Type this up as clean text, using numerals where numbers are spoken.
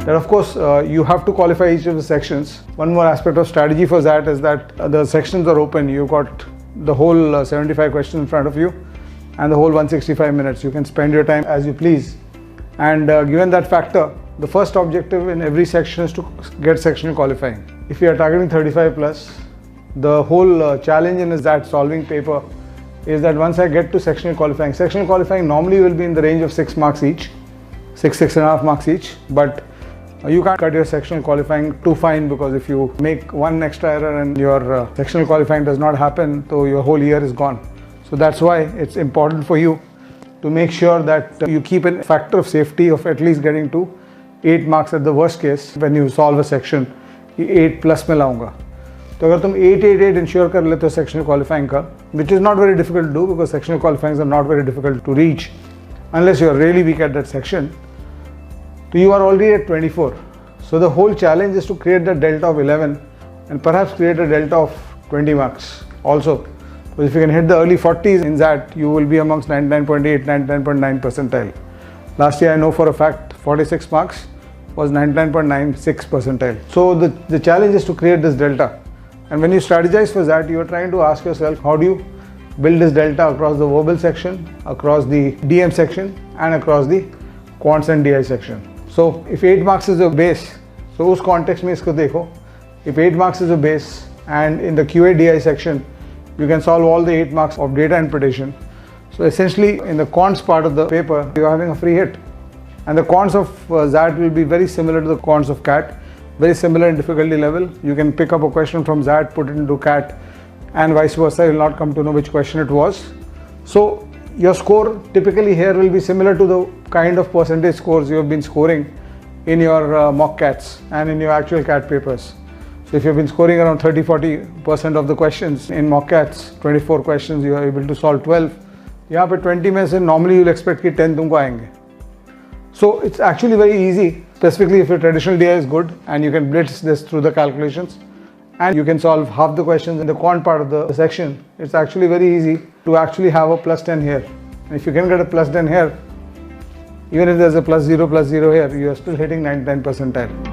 that of course you have to qualify each of the sections. One more aspect of strategy for that is that the sections are open. You've got the whole 75 questions in front of you and the whole 165 minutes. You can spend your time as you please. And given that factor, the first objective in every section is to get sectional qualifying. If you are targeting 35 plus, the whole challenge in that solving paper is that once I get to sectional qualifying normally will be in the range of 6 marks each, 6.5 marks each, but you can't cut your sectional qualifying too fine, because if you make one extra error and your sectional qualifying does not happen, so your whole year is gone. So that's why it's important for you to make sure that you keep a factor of safety of at least getting to 8 marks at the worst case. When you solve a section, 8 plus में लाऊंगा. तो अगर तुम 8 ensure कर लेते हो sectional qualifying का, which is not very difficult to do because sectional qualifyings are not very difficult to reach unless you are really weak at that section, so you are already at 24. So the whole challenge is to create that delta of 11 and perhaps create a delta of 20 marks also. But if you can hit the early 40s in that, you will be amongst 99.8, 99.9 percentile. Last year I know for a fact 46 marks was 99.96 percentile. So the challenge is to create this delta. And when you strategize for that, you are trying to ask yourself, how do you build this delta across the verbal section, across the DM section and across the quants and DI section. So if 8 marks is a base, so उस context में इसको देखो, if 8 marks is a base and in the QA DI section, you can solve all the 8 marks of data interpretation. So essentially in the quants part of the paper, you are having a free hit. And the quants of XAT will be very similar to the quants of CAT, very similar in difficulty level. You can pick up a question from XAT, put it into CAT, and vice versa. You will not come to know which question it was. So your score typically here will be similar to the kind of percentage scores you have been scoring in your mock CATs and in your actual CAT papers. So if you have been scoring around 30-40% of the questions in mock CATs, 24 questions, you are able to solve 12. यहाँ पे 20 में से normally you will expect कि 10 तुमको आएंगे. So it's actually very easy, specifically if your traditional DI is good and you can blitz this through the calculations and you can solve half the questions in the quant part of the section. It's actually very easy to actually have a plus 10 here. And if you can get a plus 10 here, even if there's a plus 0 here, you are still hitting 99 percentile.